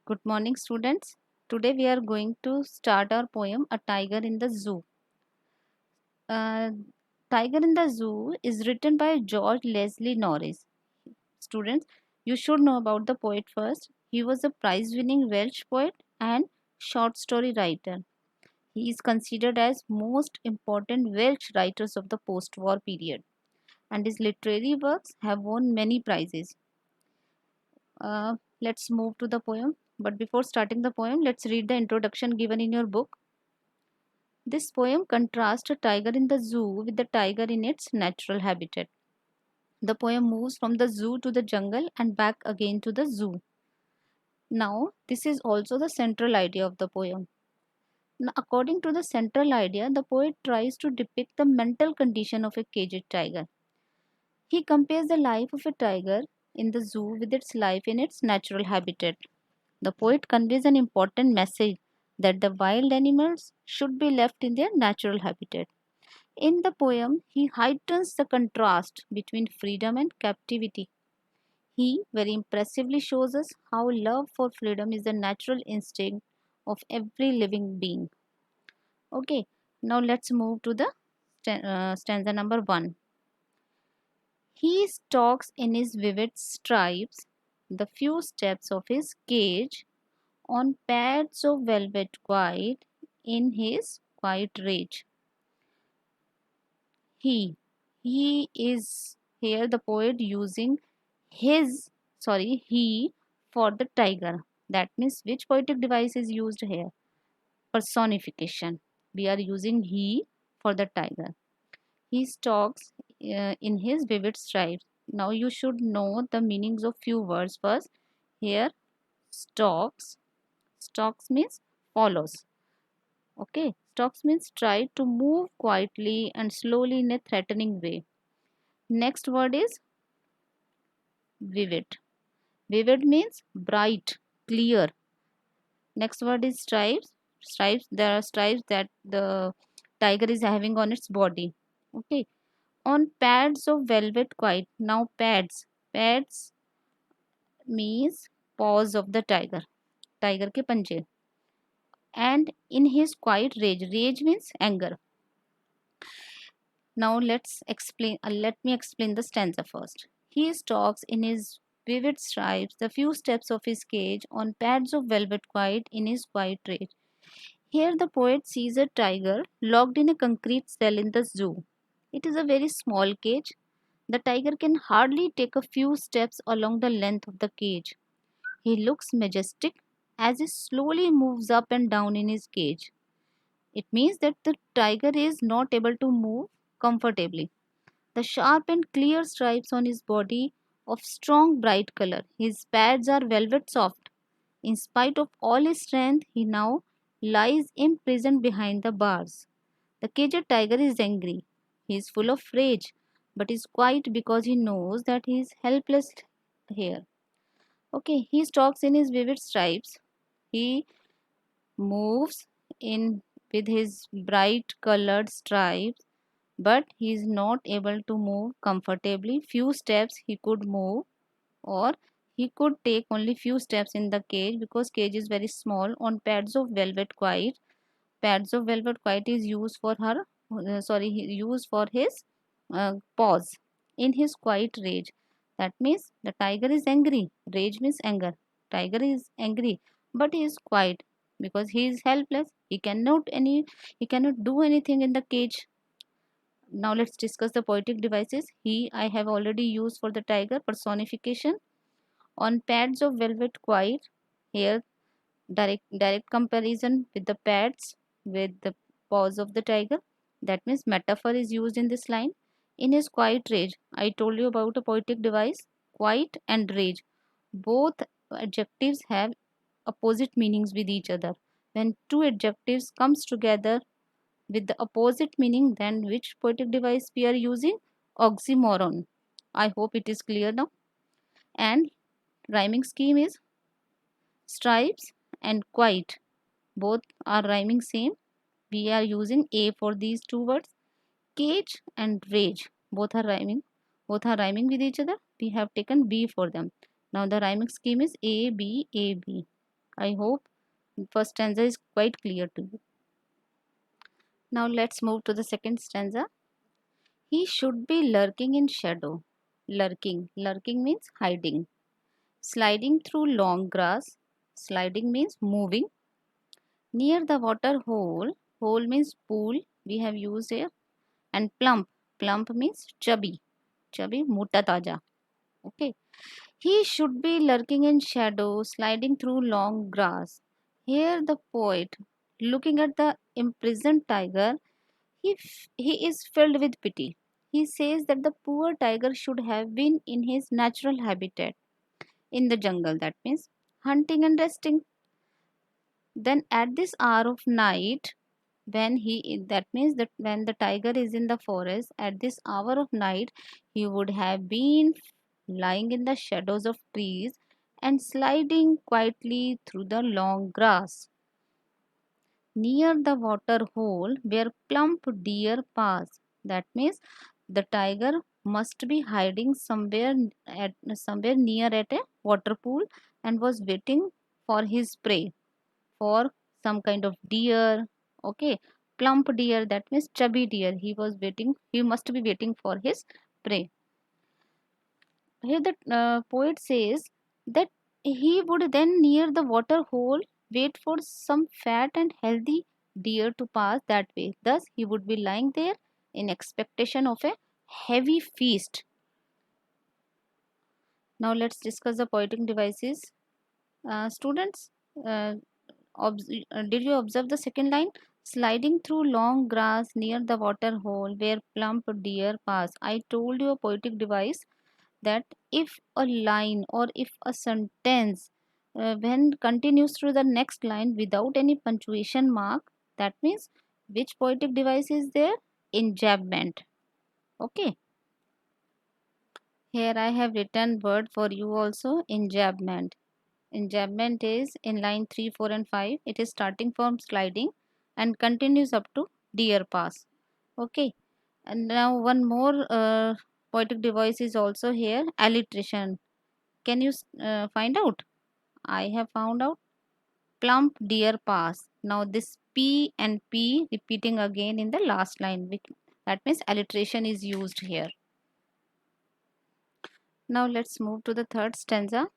Good morning, students. Today we are going to start our poem A Tiger in the Zoo. Uh, Tiger in the Zoo is written by George Leslie Norris. Students, you should know about the poet first. He was a prize winning Welsh poet and short story writer. He is considered as most important Welsh writers of the post-war period, and his literary works have won many prizes. Let's move to the poem. But before starting the poem, let's read the introduction given in your book. This poem contrasts a tiger in the zoo with the tiger in its natural habitat. The poem moves from the zoo to the jungle and back again to the zoo. Now, this is also the central idea of the poem. Now, according to the central idea, the poet tries to depict the mental condition of a caged tiger. He compares the life of a tiger in the zoo with its life in its natural habitat. The poet conveys an important message that the wild animals should be left in their natural habitat. In the poem, he heightens the contrast between freedom and captivity. He very impressively shows us how love for freedom is the natural instinct of every living being. Okay, now let's move to the stanza number 1. He stalks in his vivid stripes the few steps of his cage on pads of velvet quiet in his quiet rage. He. He is here the poet using he for the tiger. That means which poetic device is used here? Personification. We are using he for the tiger. He stalks in his vivid stripes. Now you should know the meanings of few words first. Here, stalks. Stalks means follows. Okay, stalks means try to move quietly and slowly in a threatening way. Next word is vivid. Vivid means bright, clear. Next word is stripes. Stripes, there are stripes that the tiger is having on its body. Okay. On pads of velvet quiet. Now pads. Pads means paws of the tiger. Tiger ke panche. And in his quiet rage. Rage means anger. Now let me explain the stanza first. He stalks in his vivid stripes the few steps of his cage on pads of velvet quiet in his quiet rage. Here the poet sees a tiger locked in a concrete cell in the zoo. It is a very small cage. The tiger can hardly take a few steps along the length of the cage. He looks majestic as he slowly moves up and down in his cage. It means that the tiger is not able to move comfortably. The sharp and clear stripes on his body of strong bright color. His pads are velvet soft. In spite of all his strength, he now lies imprisoned behind the bars. The caged tiger is angry. He is full of rage, but is quiet because he knows that he is helpless here. Okay, he stalks in his vivid stripes. He moves in with his bright colored stripes, but he is not able to move comfortably. Few steps he could move, or he could take only few steps in the cage because cage is very small. On pads of velvet quiet. Pads of velvet quiet is used for used for his paws in his quiet rage. That means the tiger is angry. Rage means anger. Tiger is angry, but he is quiet because he is helpless. He cannot do anything in the cage. Now let's discuss the poetic devices. He I have already used for the tiger personification. On pads of velvet quiet. Here direct comparison with the pads with the paws of the tiger. That means metaphor is used in this line. In his quiet rage, I told you about a poetic device. Quiet and rage, both adjectives have opposite meanings with each other. When two adjectives comes together with the opposite meaning, then which poetic device we are using? Oxymoron. I hope it is clear now. And rhyming scheme is stripes and quiet, both are rhyming same. We are using a for these two words. Cage and rage, both are rhyming with each other. We have taken b for them. Now the rhyming scheme is a b a b. I hope first stanza is quite clear to you. Now let's move to the second stanza. He should be lurking in shadow. Lurking. Lurking means hiding. Sliding through long grass. Sliding means moving. Near the water hole. Hole means pool. We have used here. And plump. Plump means chubby. Chubby, mota taja. Okay. He should be lurking in shadow, sliding through long grass. Here the poet, looking at the imprisoned tiger, he is filled with pity. He says that the poor tiger should have been in his natural habitat, in the jungle, that means hunting and resting. Then at this hour of night, that means that when the tiger is in the forest, at this hour of night, he would have been lying in the shadows of trees and sliding quietly through the long grass. Near the water hole where plump deer pass. That means the tiger must be hiding somewhere near at a water pool and was waiting for his prey, for some kind of deer. Okay, plump deer, that means chubby deer. He must be waiting for his prey. Here the poet says that he would then near the water hole wait for some fat and healthy deer to pass that way. Thus he would be lying there in expectation of a heavy feast. Now let's discuss the poetic devices. Students, uh, did you observe the second line? Sliding through long grass near the water hole where plump deer pass. I told you a poetic device that if a line or if a sentence when continues through the next line without any punctuation mark, that means which poetic device is there? Enjambment. Okay. Here I have written word for you also, enjambment. Enjambment is in line 3, 4 and 5. It is starting from sliding and continues up to deer pass. Okay. And now one more poetic device is also here, alliteration. Can you find out? I have found out. Plump deer pass. Now this P and P repeating again in the last line. That means alliteration is used here. Now let's move to the third stanza.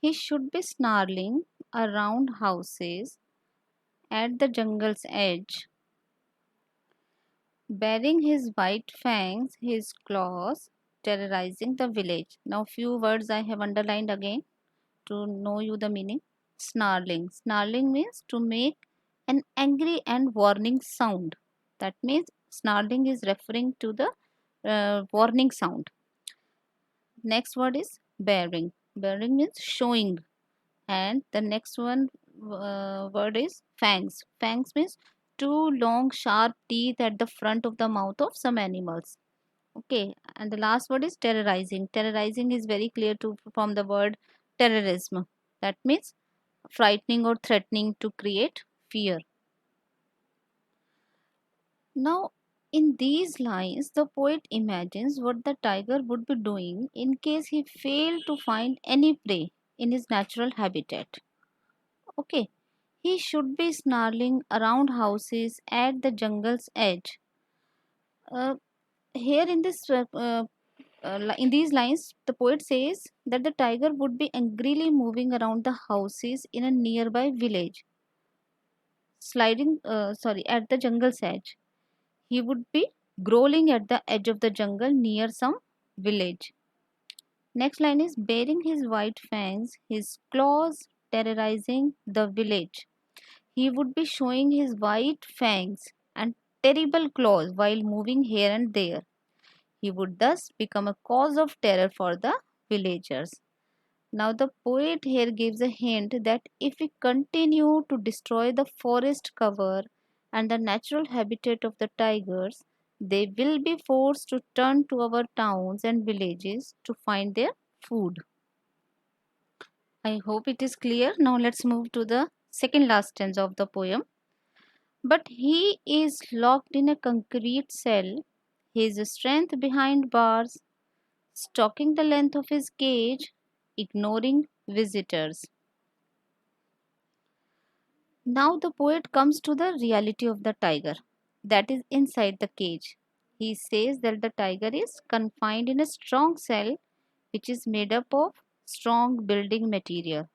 He should be snarling around houses at the jungle's edge, baring his white fangs, his claws, terrorizing the village. Now few words I have underlined again to know you the meaning. Snarling. Snarling means to make an angry and warning sound. That means snarling is referring to the warning sound. Next word is bearing. Bearing means showing. And the next one word is fangs. Fangs means two long sharp teeth at the front of the mouth of some animals. Okay, and the last word is terrorizing. Terrorizing is very clear to from the word terrorism. That means frightening or threatening to create fear. Now, in these lines, the poet imagines what the tiger would be doing in case he failed to find any prey in his natural habitat. Okay, he should be snarling around houses at the jungle's edge. Uh, Here in in these lines, the poet says that the tiger would be angrily moving around the houses in a nearby village, at the jungle's edge. He would be growling at the edge of the jungle near some village. Next line is baring his white fangs, his claws terrorizing the village. He would be showing his white fangs and terrible claws while moving here and there. He would thus become a cause of terror for the villagers. Now, the poet here gives a hint that if we continue to destroy the forest cover and the natural habitat of the tigers, they will be forced to turn to our towns and villages to find their food. I hope it is clear. Now, let's move to the second last stanza of the poem. But he is locked in a concrete cell, his strength behind bars, stalking the length of his cage, ignoring visitors. Now the poet comes to the reality of the tiger that is inside the cage. He says that the tiger is confined in a strong cell which is made up of strong building material.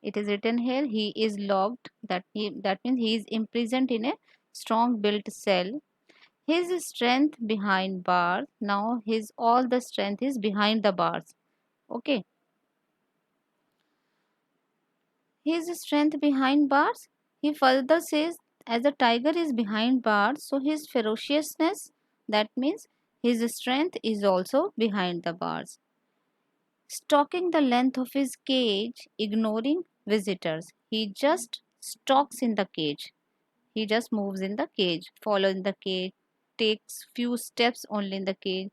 It is written here he is locked, that means he is imprisoned in a strong built cell. His strength behind bars. Now his all the strength is behind the bars. Okay. His strength behind bars. He further says as the tiger is behind bars, so his ferociousness, that means his strength is also behind the bars. Stalking the length of his cage, ignoring visitors. He just stalks in the cage. He just moves in the cage, follows in the cage, takes few steps only in the cage.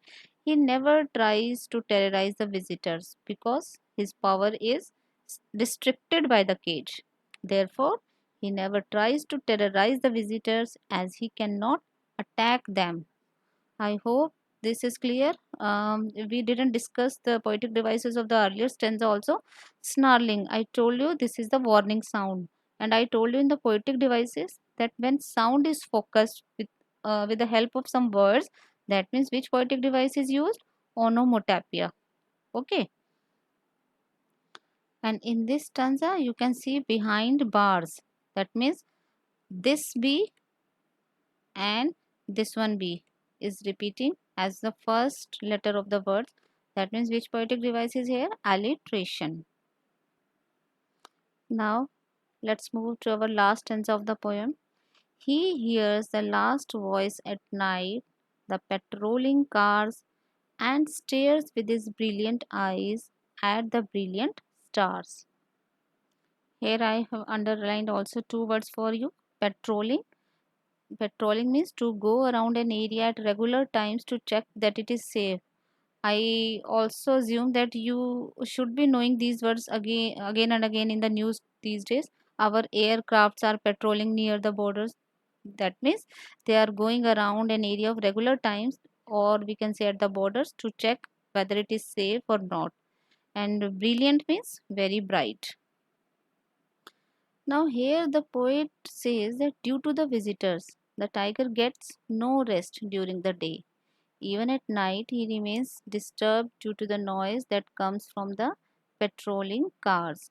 He never tries to terrorize the visitors because his power is restricted by the cage. Therefore, he never tries to terrorize the visitors as he cannot attack them. I hope this is clear. We didn't discuss the poetic devices of the earlier stanza also. Snarling. I told you this is the warning sound. And I told you in the poetic devices that when sound is focused with the help of some words, that means which poetic device is used? Onomatopoeia. Okay. And in this stanza, you can see behind bars. That means this B and this one B is repeating as the first letter of the words. That means which poetic device is here? Alliteration. Now let's move to our last stanza of the poem. He hears the last voice at night, the patrolling cars, and stares with his brilliant eyes at the brilliant stars. Here I have underlined also two words for you. Patrolling. Patrolling means to go around an area at regular times to check that it is safe. I also assume that you should be knowing these words again and again in the news these days. Our aircrafts are patrolling near the borders. That means they are going around an area of regular times, or we can say at the borders, to check whether it is safe or not. And brilliant means very bright. Now here the poet says that due to the visitors, the tiger gets no rest during the day. Even at night, he remains disturbed due to the noise that comes from the patrolling cars.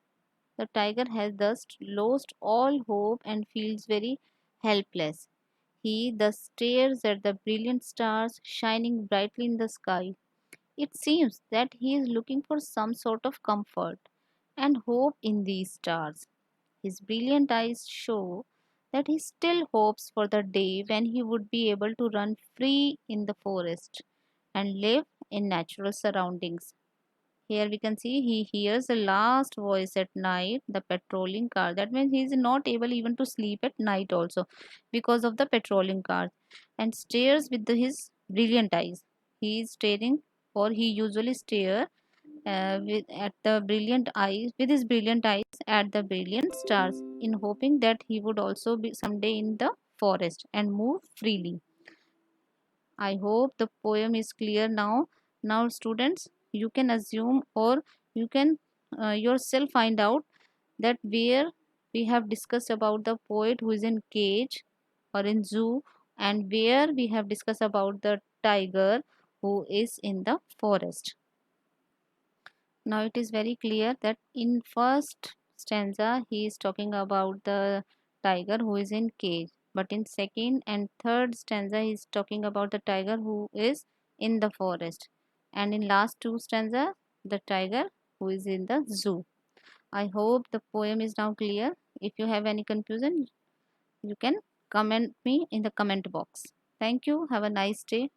The tiger has thus lost all hope and feels very helpless. He thus stares at the brilliant stars shining brightly in the sky. It seems that he is looking for some sort of comfort and hope in these stars. His brilliant eyes show that he still hopes for the day when he would be able to run free in the forest and live in natural surroundings. Here we can see he hears the last voice at night, the patrolling car. That means he is not able even to sleep at night also because of the patrolling cars, and stares with his brilliant eyes. He is staring, or he usually stare at the brilliant eyes with his brilliant eyes at the brilliant stars in hoping that he would also be someday in the forest and move freely. I hope the poem is clear now. Now, students, you can assume, or you can yourself find out that where we have discussed about the poet who is in cage or in zoo, and where we have discussed about the tiger who is in the forest. Now it is very clear that in first stanza he is talking about the tiger who is in cage, but in second and third stanza he is talking about the tiger who is in the forest, and in last two stanza the tiger who is in the zoo. I hope the poem is now clear. If you have any confusion, you can comment me in the comment box. Thank you. Have a nice day.